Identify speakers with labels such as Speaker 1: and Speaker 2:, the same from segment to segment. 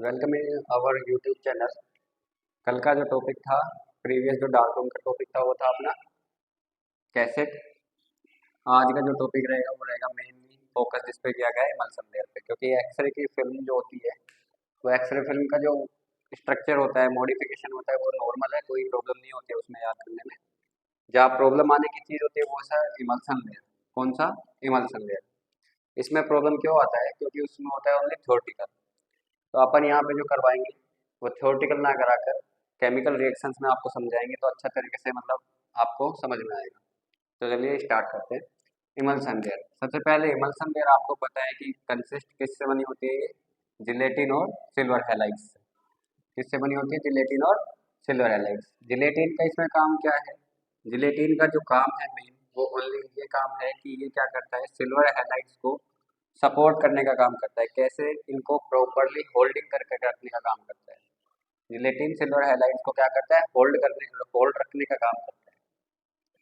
Speaker 1: Welcome in our YouTube channel. कल का जो टॉपिक था, प्रीवियस जो डार्क रूम का टॉपिक था वो था अपना कैसेट। आज का जो टॉपिक रहेगा वो रहेगा मेनली फोकस जिस पे किया गया है इमल्सन लेयर पे, क्योंकि एक्सरे की फिल्म जो होती है वो एक्सरे फिल्म का जो स्ट्रक्चर होता है, मॉडिफिकेशन होता है, वो नॉर्मल है, कोई प्रॉब्लम नहीं होती है उसमें याद करने में। जहाँ प्रॉब्लम आने की चीज़ होती है वो है इमल्सन लेयर। कौन सा? Emulsion layer. इसमें प्रॉब्लम क्यों आता है? क्योंकि उसमें होता है ओनली थ्योरेटिकल। तो अपन यहाँ पे जो करवाएंगे वो थ्योरेटिकल ना कराकर केमिकल रिएक्शंस में आपको समझाएंगे, तो अच्छा तरीके से मतलब आपको समझ में आएगा। तो चलिए स्टार्ट करते हैं। Emulsion layer. सबसे पहले इमल्सन लेयर आपको पता है कि कंसिस्ट किससे बनी होती है? ये जिलेटिन और सिल्वर हैलाइड्स से। किससे बनी होती है? जिलेटिन और सिल्वर हैलाइड्स। जिलेटिन का इसमें काम क्या है? जिलेटिन का जो काम है मेन, वो ओनली ये काम है कि ये क्या करता है, सिल्वर हैलाइड्स को सपोर्ट करने का काम करता है। कैसे? इनको प्रॉपरली होल्डिंग करके रखने का काम करता है। जिलेटिन सिल्वर हैलाइड्स को क्या करता है? होल्ड रखने का काम करता है।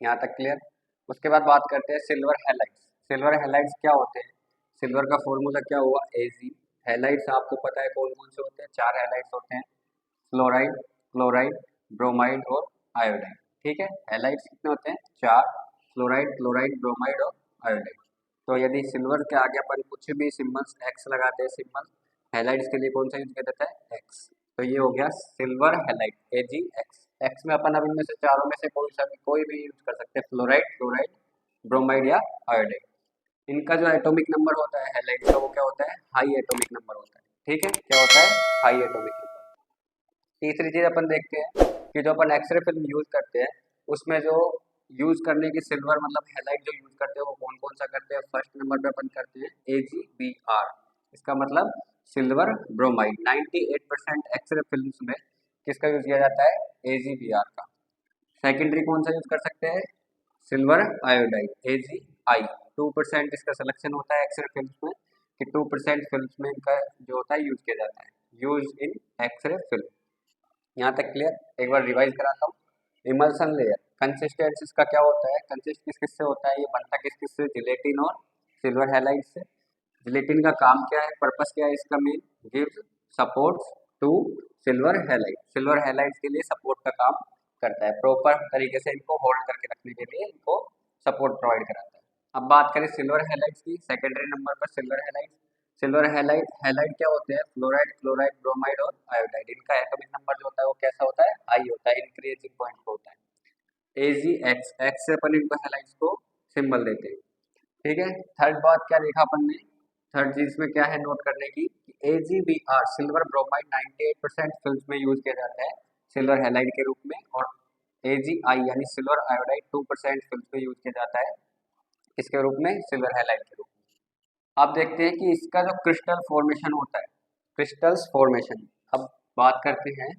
Speaker 1: यहाँ तक क्लियर? उसके बाद बात करते हैं सिल्वर हैलाइड्स। सिल्वर हैलाइड्स क्या होते हैं? सिल्वर का फॉर्मूला क्या हुआ? Ag। हैलाइड्स आपको पता है कौन कौन से होते हैं? 4 हैलाइड्स होते हैं, फ्लोराइड, क्लोराइड, ब्रोमाइड और आयोडाइड। ठीक है, हैलाइड्स कितने होते हैं? 4। फ्लोराइड, क्लोराइड, ब्रोमाइड और आयोडाइड। तो यदि सिल्वर के आगे अपन कुछ भी सिम्बल्स एक्स लगाते हैं, सिंबल हैलाइड्स के लिए कौन सा यूज किया जाता है? एक्स। तो ये हो गया सिल्वर हैलाइड, Ag। एक्स में अपन अब इनमें से चारों में से कोई भी यूज कर सकते हैं, फ्लोराइड, क्लोराइड, ब्रोमाइड या आयोडाइड। इनका जो एटॉमिक नंबर होता है हैलाइड का, वो क्या होता है? हाई एटॉमिक नंबर होता है। ठीक है, क्या होता है? High atomic number. तीसरी चीज अपन देखते हैं कि जो अपन एक्सरे फिल्म यूज करते हैं उसमें जो यूज करने की सिल्वर मतलब हैलाइड जो यूज करते हैं वो कौन कौन सा करते हैं? फर्स्ट नंबर पे अपन करते हैं AgBr। इसका मतलब सिल्वर ब्रोमाइड। 98% एक्सरे फिल्म्स में किसका यूज किया जाता है? AgBr का। सेकेंडरी कौन सा यूज कर सकते हैं? Silver iodide, AgI। 2% इसका सिलेक्शन होता है एक्सरे फिल्म्स में, कि 2% फिल्म्स में इनका जो होता है यूज किया जाता है, यूज इन एक्सरे फिल्म। यहाँ तक क्लियर? एक बार रिवाइज कराता हूँ। इमल्सन लेयर कंसिस्टेंस इसका क्या होता है? कंसिस्ट किस किस से होता है? ये बनता किस किस से? जिलेटिन और सिल्वर हैलाइड से। जिलेटिन का काम क्या है? पर्पस क्या है इसका main? Gives support to silver halide. Silver halide के लिए सपोर्ट का काम करता है, प्रॉपर तरीके से इनको होल्ड करके रखने के लिए इनको सपोर्ट प्रोवाइड कराता है। अब बात करें सिल्वर हैलाइड्स की, सेकेंडरी नंबर पर silver halide. Silver halide halide क्या होते हैं? फ्लोराइड, क्लोराइड, ब्रोमाइड और आयोडाइड। इनका एटॉमिक नंबर जो होता है वो कैसा होता है? हाई होता है, इंक्रीजिंग पॉइंट पे होता है। AgX, एक्स से अपन इनको हैलाइड्स को सिंबल देते हैं। ठीक है, थर्ड बात क्या देखा अपन ने? थर्ड चीज में क्या है नोट करने की? AgBr सिल्वर ब्रोमाइड 98% फिल्म्स में यूज किया जाता है सिल्वर हैलाइड के रूप में, और AgI यानी सिल्वर आयोडाइड 2% फिल्म्स में यूज किया जाता है इसके रूप में, सिल्वर हैलाइड के रूप में। आप देखते हैं कि इसका जो क्रिस्टल फॉर्मेशन होता है, क्रिस्टल्स फॉर्मेशन। अब बात करते हैं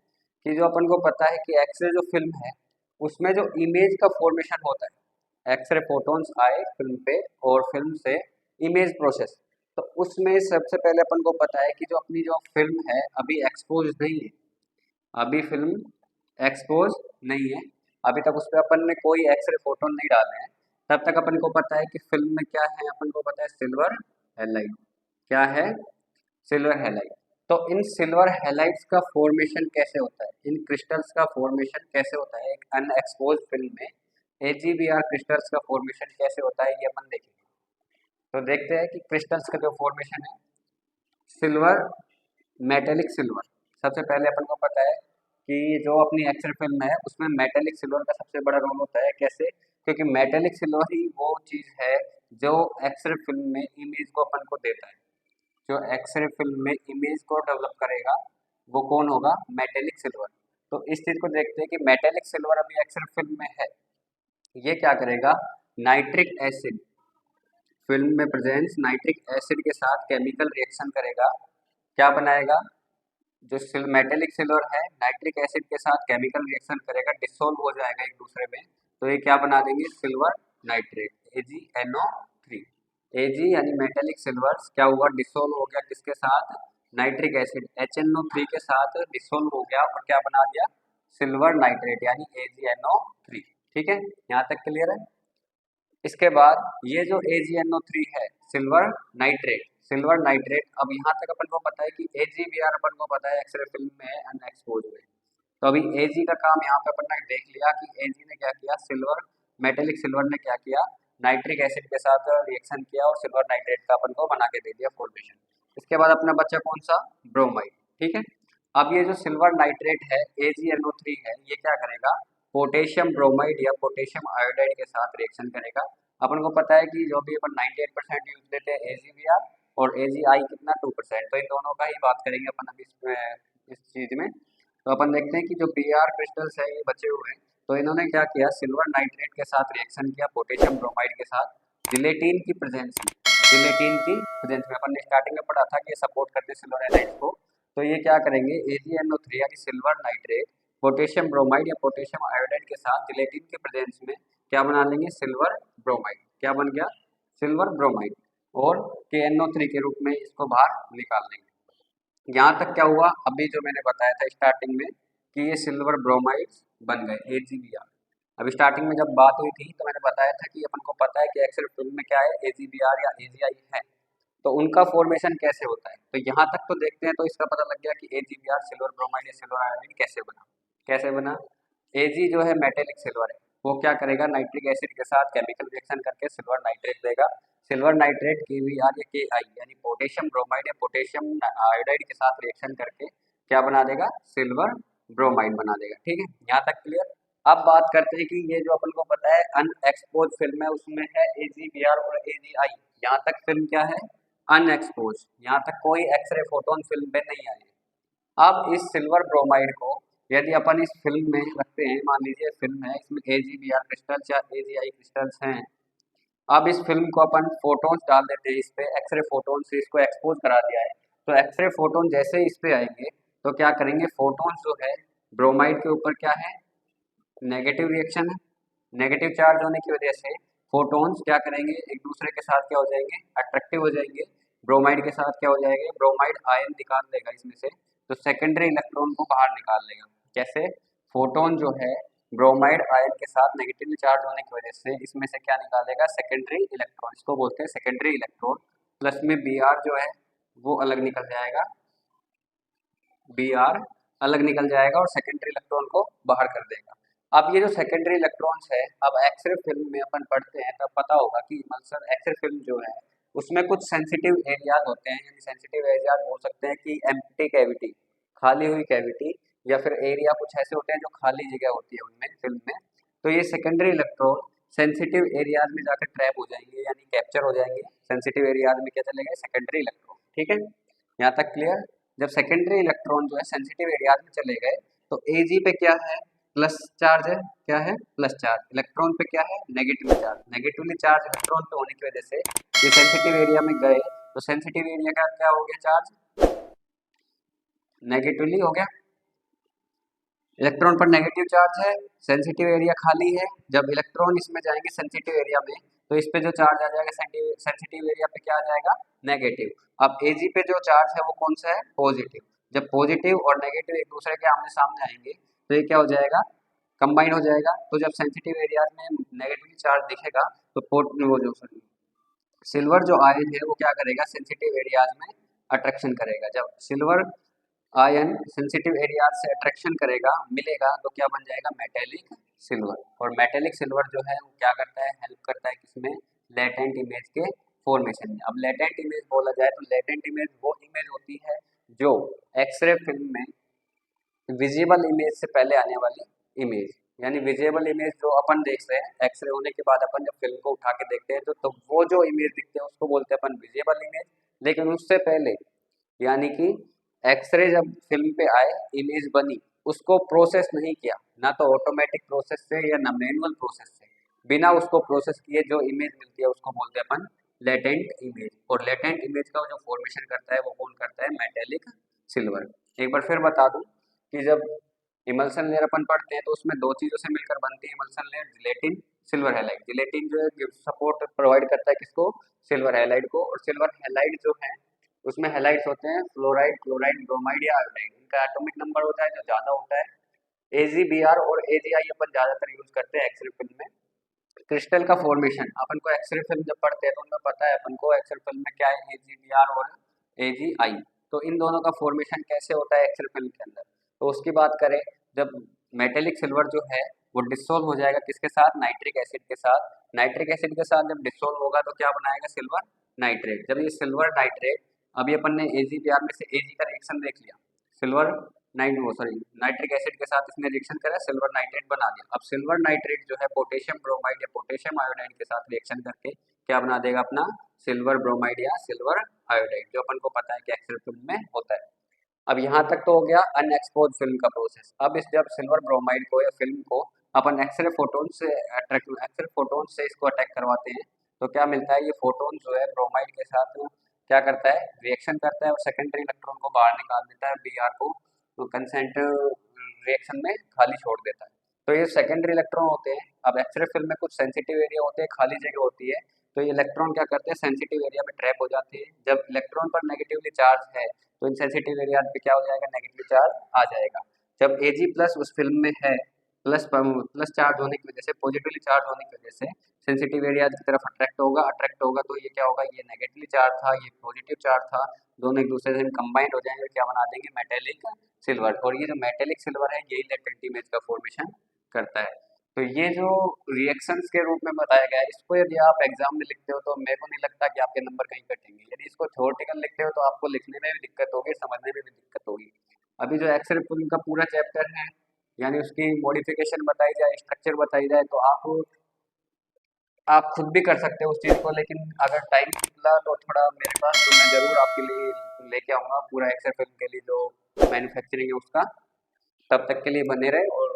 Speaker 1: कि जो अपन को पता है कि एक्सरे जो फिल्म है उसमें जो इमेज का फॉर्मेशन होता है, एक्सरे फोटॉन्स आए फिल्म पे और फिल्म से इमेज प्रोसेस, तो उसमें सबसे पहले अपन को पता है कि जो अपनी जो फिल्म है अभी एक्सपोज नहीं है। अभी फिल्म एक्सपोज नहीं है, अभी तक उस पर अपन ने कोई एक्सरे फोटोन नहीं डाले हैं। तब तक अपन को पता है कि फिल्म में क्या है, अपन को पता है सिल्वर हैलाइड। क्या है? Silver halide. तो इन सिल्वर हैलाइड्स का फॉर्मेशन कैसे होता है, इन क्रिस्टल्स का फॉर्मेशन कैसे होता है एक अनएक्सपोज फिल्म में? AgBr क्रिस्टल्स का फॉर्मेशन कैसे होता है ये अपन देखेंगे। तो देखते हैं कि क्रिस्टल्स का जो फॉर्मेशन है, सिल्वर, मेटेलिक सिल्वर। सबसे पहले अपन को पता है कि जो अपनी एक्सरे फिल्म है उसमें मेटेलिक सिल्वर का सबसे बड़ा रोल होता है। कैसे? क्योंकि मेटेलिक सिल्वर ही वो चीज है जो एक्सरे फिल्म में इमेज को अपन को देता है। जो एक्सरे फिल्म में इमेज को डेवलप करेगा वो कौन होगा? Metallic silver. तो इस चीज को देखते हैं कि मेटेलिक सिल्वर अभी एक्सरे फिल्म में है, ये क्या करेगा? नाइट्रिक एसिड, फिल्म में प्रेजेंस नाइट्रिक एसिड के साथ केमिकल रिएक्शन करेगा। क्या बनाएगा? जो मेटेलिक सिल्वर है नाइट्रिक एसिड के साथ केमिकल रिएक्शन करेगा, डिसोल्व हो जाएगा एक दूसरे में, तो ये क्या बना देंगे? Silver nitrate, AgNO3। Ag यानी मेटेलिक सिल्वर क्या हुआ? डिसोल्व हो गया किसके साथ? नाइट्रिक एसिड HNO3 के साथ डिसोल्व हो गया और क्या बना दिया? सिल्वर नाइट्रेट यानी AgNO3। ठीक है, यहाँ तक क्लियर है? इसके बाद ये जो AgNO3 है, सिल्वर नाइट्रेट, अब यहाँ तक अपन को पता है कि AgBr अपन को पता है एक्सरे फिल्म में है, अनएक्सपोज में। तो अभी Ag का काम यहाँ पे अपन ने देख लिया कि Ag ने क्या किया, मेटेलिक सिल्वर ने क्या किया, नाइट्रिक एसिड के साथ रिएक्शन किया और सिल्वर नाइट्रेट का अपन को बना के दे दिया फॉर्मेशन। इसके बाद अपना बच्चा कौन सा, ब्रोमाइड। ठीक है, अब ये जो सिल्वर नाइट्रेट है, AgNO3 है, ये क्या करेगा, पोटेशियम ब्रोमाइड या पोटेशियम आयोडाइड के साथ रिएक्शन करेगा। अपन को पता है कि जो भी अपन 98% यूज लेते हैं AgBr और AgI कितना 2%, तो इन दोनों का ही बात करेंगे अपन अभी इस चीज में। तो अपन देखते हैं कि जो Br क्रिस्टल्स है ये बचे हुए हैं, तो इन्होंने क्या किया, सिल्वर नाइट्रेट के साथ रिएक्शन किया पोटेशियम ब्रोमाइड के साथ जिलेटिन की प्रेजेंस में। अपन ने स्टार्टिंग में पढ़ा था कि ये सपोर्ट करते हैं सिल्वर एनाइड्स को। तो ये क्या करेंगे, AgNO3 यानी सिल्वर नाइट्रेट पोटेशियम ब्रोमाइड या पोटेशियम आयोडाइड के साथ जिलेटिन के प्रेजेंस में क्या बना लेंगे, सिल्वर ब्रोमाइड। क्या बन गया, सिल्वर ब्रोमाइड, और KNO3 के रूप में इसको बाहर निकाल लेंगे। यहाँ तक क्या हुआ, अभी जो मैंने बताया था स्टार्टिंग में कि ये सिल्वर ब्रोमाइड बन गए AgBr। अभी स्टार्टिंग में जब बात हुई थी तो मैंने बताया था कि अपन को पता है कि एक्सरे फिल्म में क्या है, AgBr या AgI है, तो उनका फॉर्मेशन कैसे होता है। तो यहाँ तक तो देखते हैं, तो इसका पता लग गया कि AgBr सिल्वर ब्रोमाइड या सिल्वर आयोडाइड कैसे बना। Ag जो है मेटेलिक सिल्वर है, वो क्या करेगा, नाइट्रिक एसिड के साथ केमिकल रिएक्शन करके सिल्वर नाइट्रेट देगा। सिल्वर नाइट्रेट KBr या KI यानी पोटेशियम ब्रोमाइड या पोटेशियम आयोडाइड के साथ रिएक्शन करके क्या बना देगा, सिल्वर ब्रोमाइड बना देगा। ठीक है, यहाँ तक क्लियर। अब बात करते हैं कि ये जो अपन को पता है अनएक्सपोज फिल्म है, उसमें है AgBr और AgI। यहाँ तक फिल्म क्या है, अनएक्सपोज, यहाँ तक कोई एक्सरे फोटोन फिल्म पे नहीं आए। अब इस सिल्वर ब्रोमाइड को यदि अपन इस फिल्म में रखते हैं, मान लीजिए फिल्म है, इसमें AgBr क्रिस्टल्स या AgI क्रिस्टल्स हैं। अब इस फिल्म को अपन फोटोन्स डाल देते हैं इस पे, एक्सरे फोटोन से इसको एक्सपोज करा दिया है। तो एक्सरे फोटोन जैसे ही इस पे आएंगे तो क्या करेंगे, फोटोन्स जो है ब्रोमाइड के ऊपर क्या है, नेगेटिव रिएक्शन है। नेगेटिव चार्ज होने की वजह से फोटोन्स क्या करेंगे, एक दूसरे के साथ क्या हो जाएंगे, अट्रैक्टिव हो जाएंगे। ब्रोमाइड के साथ क्या हो जाएंगे, ब्रोमाइड आयन निकाल लेगा इसमें से, तो सेकेंडरी इलेक्ट्रॉन को बाहर निकाल लेगा। जैसे फोटोन जो है ब्रोमाइड आयन के साथ नेगेटिवली चार्ज होने की वजह से इसमें से क्या निकालेगा, सेकेंडरी इलेक्ट्रॉन, इसको बोलते हैं सेकेंडरी इलेक्ट्रॉन। प्लस में Br जो है वो अलग निकल जाएगा, Br अलग निकल जाएगा और सेकेंडरी इलेक्ट्रॉन को बाहर कर देगा। अब ये जो सेकेंडरी इलेक्ट्रॉन्स है, अब एक्सरे फिल्म में अपन पढ़ते हैं तब पता होगा कि मल्सर एक्सरे फिल्म जो है उसमें कुछ सेंसिटिव एरियाज होते हैं, यानी सेंसिटिव एरियाज बोल सकते हैं कि एम्प्टी कैविटी, खाली हुई कैविटी, या फिर एरिया कुछ ऐसे होते हैं जो खाली जगह होती है उनमें फिल्म में। तो ये सेकेंडरी इलेक्ट्रॉन सेंसिटिव एरियाज में जाकर ट्रैप हो जाएंगे, यानी कैप्चर हो जाएंगे। सेंसिटिव एरियाज में क्या चले गए, सेकेंडरी इलेक्ट्रॉन। ठीक है, यहाँ तक क्लियर। जब सेकेंडरी इलेक्ट्रॉन जो है सेंसिटिव एरियाज में चले गए तो Ag पे क्या है, प्लस चार्ज है, क्या है, प्लस चार्ज। इलेक्ट्रॉन पे क्या है, negatively charge. Negatively charge electron पे होने की वजह से ये सेंसिटिव एरिया में गए, तो सेंसिटिव एरिया का क्या हो गया, चार्ज नेगेटिवली हो गया। इलेक्ट्रॉन पर नेगेटिव चार्ज है, सेंसिटिव एरिया खाली है। जब इलेक्ट्रॉन इसमें जाएंगे सेंसिटिव एरिया में, तो इस पे जो चार्ज आ जाएगा सेंसिटिव एरिया पे क्या आ जाएगा, नेगेटिव। अब Ag पे जो चार्ज है वो कौन सा है, पॉजिटिव। जब पॉजिटिव और नेगेटिव एक दूसरे के आमने सामने आएंगे तो ये क्या हो जाएगा, कंबाइन हो जाएगा। तो जब सेंसिटिव एरिया में नेगेटिव चार्ज दिखेगा तो वो जो सिल्वर जो आयन है वो क्या करेगा, सेंसिटिव एरियाज में अट्रैक्शन करेगा। जब सिल्वर आयन सेंसिटिव एरियाज से अट्रैक्शन करेगा, मिलेगा, तो क्या बन जाएगा, मेटेलिक सिल्वर। और मेटेलिक सिल्वर जो है वो क्या करता है, हेल्प करता है किसमें, लेटेंट इमेज के फॉर्मेशन में। अब लेटेंट इमेज बोला जाए तो लेटेंट इमेज वो इमेज होती है जो एक्सरे फिल्म में विजिबल इमेज से पहले आने वाली इमेज, यानी विजिबल इमेज जो अपन देख रहे हैं एक्सरे होने के बाद अपन जब फिल्म को उठा के देखते हैं तो वो जो इमेज दिखते हैं उसको बोलते हैं अपन विजिबल इमेज। लेकिन उससे पहले यानी कि एक्सरे जब फिल्म पे आए, इमेज बनी, उसको प्रोसेस नहीं किया, ना तो ऑटोमेटिक प्रोसेस से या ना मैनुअल प्रोसेस से, बिना उसको प्रोसेस किए जो इमेज मिलती है उसको बोलते हैं अपन लेटेंट इमेज। और लेटेंट इमेज का जो फॉर्मेशन करता है वो कौन करता है, मेटेलिक सिल्वर। एक बार फिर बता दूं कि जब इमल्सन लेयर अपन पढ़ते हैं तो उसमें दो चीज़ों से मिलकर बनती है emulsion layer, gelatin, silver halide. Gelatin जो है सपोर्ट प्रोवाइड करता है किसको, सिल्वर हैलाइड को। और सिल्वर हैलाइड जो है उसमें हैलाइड्स होते हैं फ्लोराइड, क्लोराइड, ब्रोमाइड या आयोडाइड। इनका एटॉमिक नंबर होता है जो ज़्यादा होता है। AgBr और AgI अपन ज़्यादातर यूज करते हैं एक्सरे फिल्म में। क्रिस्टल का फॉर्मेशन अपन को एक्सरे फिल्म जब पढ़ते हैं तो उनमें पता है अपन को एक्सरे फिल्म में क्या है, AgBr और AgI। तो इन दोनों का फॉर्मेशन कैसे होता है एक्सरे फिल्म के अंदर, तो उसकी बात करें, जब मेटेलिक सिल्वर जो है वो डिसोल्व हो जाएगा किसके साथ, नाइट्रिक एसिड के साथ। नाइट्रिक एसिड के साथ जब डिसोल्व होगा तो क्या बनाएगा, सिल्वर नाइट्रेट। जब ये सिल्वर नाइट्रेट, अभी अपन ने AgBr में से Ag का रिएक्शन देख लिया, सिल्वर नाइट्रिक एसिड के साथ इसने रिएक्शन करा, सिल्वर नाइट्रेट बना दिया। अब सिल्वर नाइट्रेट जो है पोटेशियम ब्रोमाइड या पोटेशियम आयोडाइड के साथ रिएक्शन करके क्या बना देगा अपना, सिल्वर ब्रोमाइड या सिल्वर आयोडाइड, जो अपन को पता है कि एक्सरे फिल्म में होता है। अब यहाँ तक तो हो गया अनएक्सपोज फिल्म का प्रोसेस। अब इस जब सिल्वर ब्रोमाइड को या फिल्म को अपन एक्सरे फोटोन से इसको अटैक करवाते हैं, तो क्या मिलता है, ये फोटोन जो है ब्रोमाइड के साथ क्या करता है, रिएक्शन करता है और सेकेंडरी इलेक्ट्रॉन को बाहर निकाल देता है, Br को कंसेंट रिएक्शन में खाली छोड़ देता है। तो ये सेकेंडरी इलेक्ट्रॉन होते हैं। अब एक्सरे फिल्म में कुछ सेंसिटिव एरिया होते हैं, खाली जगह होती है, तो ये इलेक्ट्रॉन क्या करते हैं, सेंसिटिव एरिया में ट्रैप हो जाते हैं। जब इलेक्ट्रॉन पर नेगेटिवली चार्ज है तो इन सेंसिटिव एरिया पे क्या हो जाएगा, नेगेटिव चार्ज आ जाएगा। जब Ag प्लस उस फिल्म में है, प्लस प्लस चार्ज होने की वजह से, पॉजिटिवली चार्ज होने की वजह से सेंसिटिव एरिया की तरफ अट्रैक्ट होगा, तो ये क्या होगा, ये नेगेटिवली चार्ज था, ये पॉजिटिव चार्ज था, दोनों एक दूसरे से कंबाइंड हो जाएंगे, क्या बना देंगे, मेटेलिक सिल्वर। और ये जो मेटेलिक सिल्वर है यही लेटेंट इमेज का फॉर्मेशन करता है। तो ये जो रिएक्शंस के रूप में बताया गया है, इसको यदि आप एग्जाम में लिखते हो तो मेरे को नहीं लगता कि आपके नंबर कहीं कटेंगे। यदि इसको थ्योरेटिकल लिखते हो तो आपको लिखने में भी दिक्कत होगी, समझने में भी दिक्कत होगी। अभी जो एक्सरे फिल्म का पूरा चैप्टर है, यानी उसकी मॉडिफिकेशन बताई जाए, स्ट्रक्चर बताई जाए, तो आप खुद भी कर सकते हो उस चीज़ को, लेकिन अगर टाइम निकला तो थोड़ा मेरे पास, तो मैं ज़रूर आपके लिए लेके आऊँगा पूरा एक्सरे फिल्म के लिए जो मैन्युफैक्चरिंग है उसका। तब तक के लिए बने रहे और